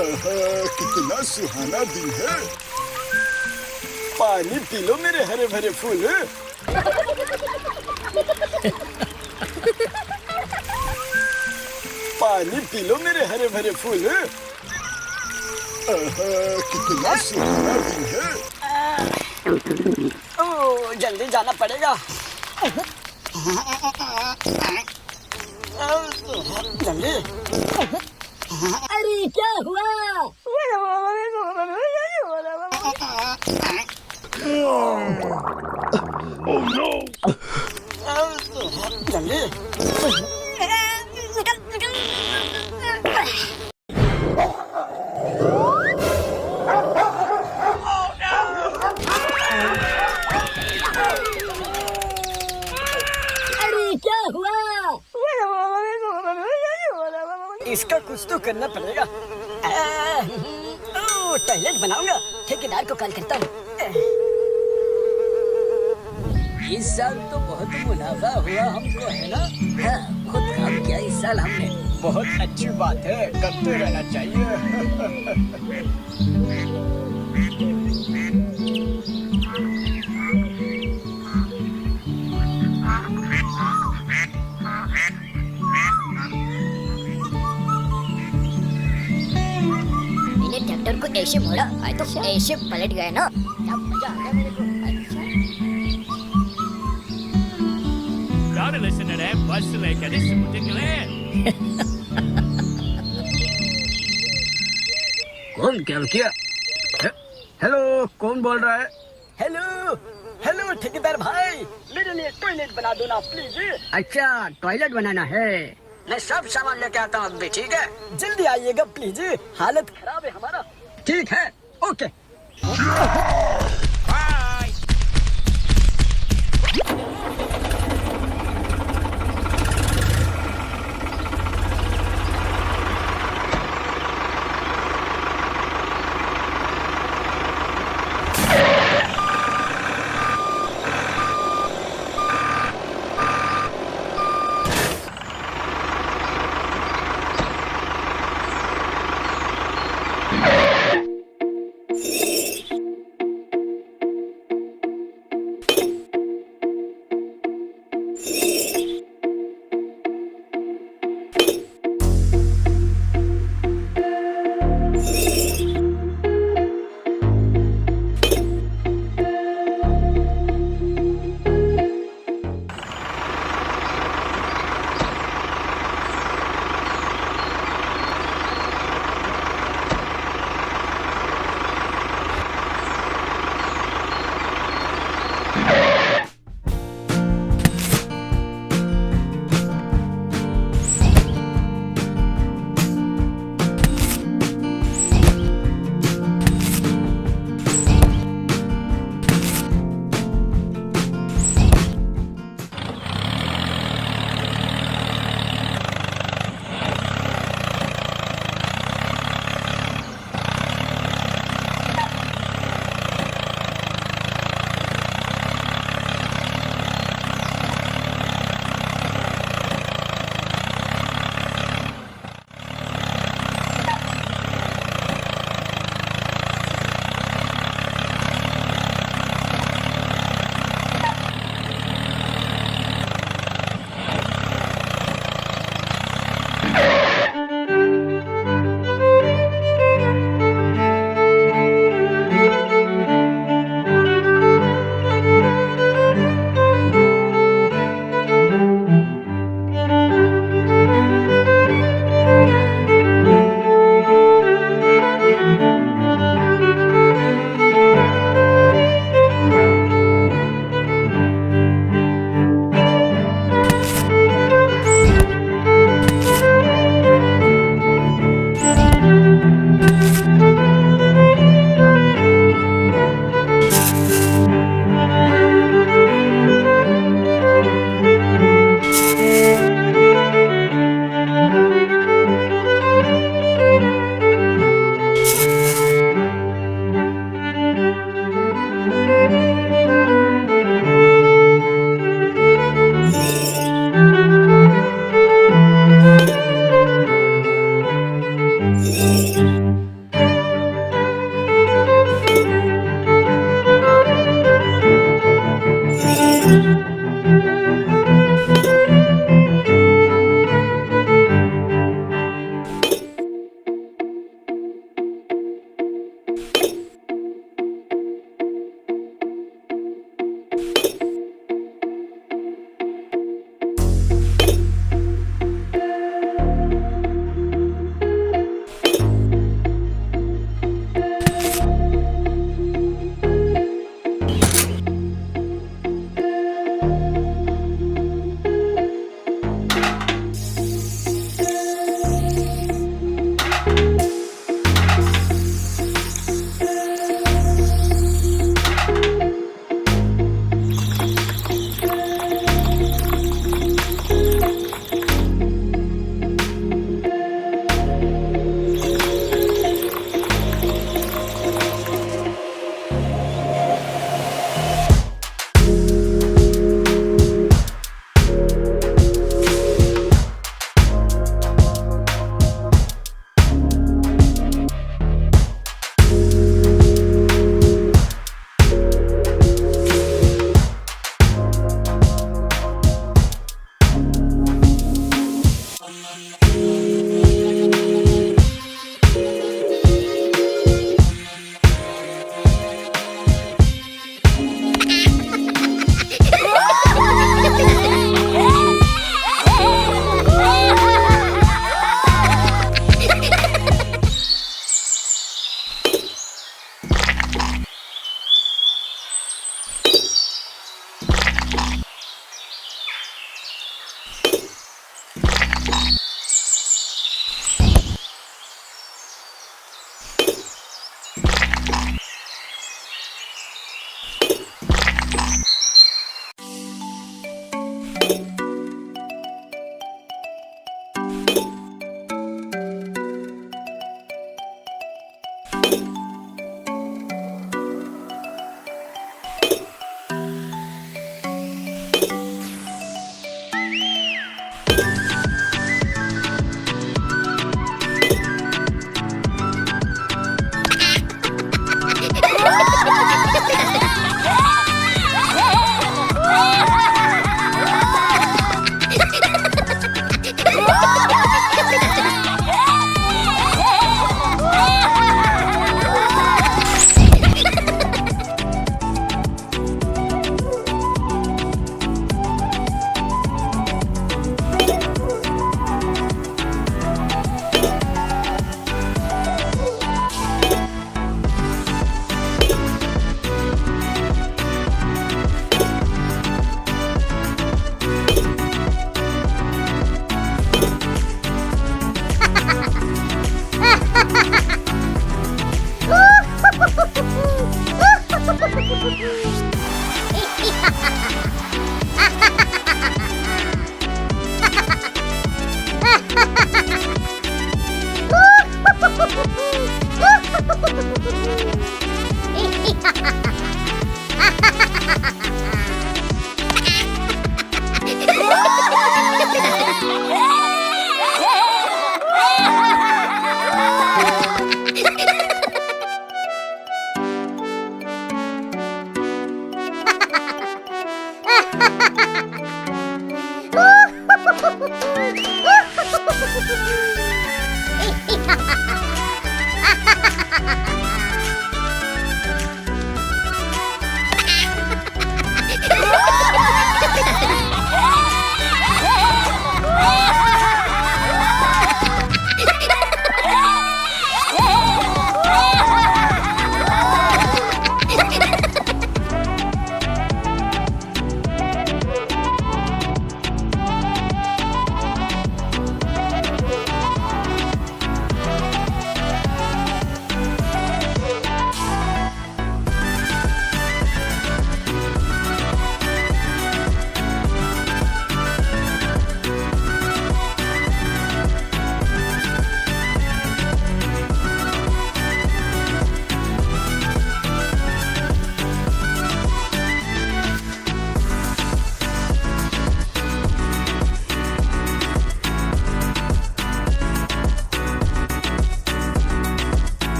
कितना सुहाना दिन है। पानी पी लो मेरे हरे भरे फूल। पानी पी लो मेरे हरे भरे फूल। कितना सुहाना दिन है। ओह, जल्दी जाना पड़ेगा। जल्दी। अरे क्या हुआ? Oh no! जल्दी। अरे क्या हुआ? इसका कुछ तो करना पड़ेगा। टॉयलेट बनाऊंगा। ठेकेदार को कॉल करता हूँ। इस साल तो बहुत मुनाफा हुआ हमको, है ना? हाँ, बहुत काम किया इस साल हमने। बहुत अच्छी बात है, करते रहना चाहिए। मैंने ट्रैक्टर को ऐसे मोड़ा, आज तो ऐसे पलट गए ना। क्या मजा आ गया मेरे को। Gotta listen to that bus like this is ridiculous. कौन क्या किया? हेलो, कौन बोल रहा है? हेलो, हेलो ठेकेदार भाई, मेरे लिए टॉयलेट बना दो ना प्लीज। अच्छा, टॉयलेट बनाना है। मैं सब सामान लेके आता हूँ अभी, ठीक है? जल्दी आइएगा प्लीज, हालत खराब है हमारा। ठीक है, ओके।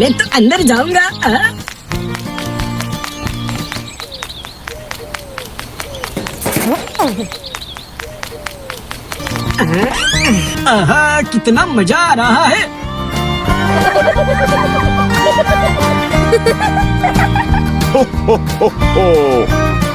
मैं तो अंदर जाऊंगा। आहा, कितना मजा आ रहा है। Ho, ho, ho, ho.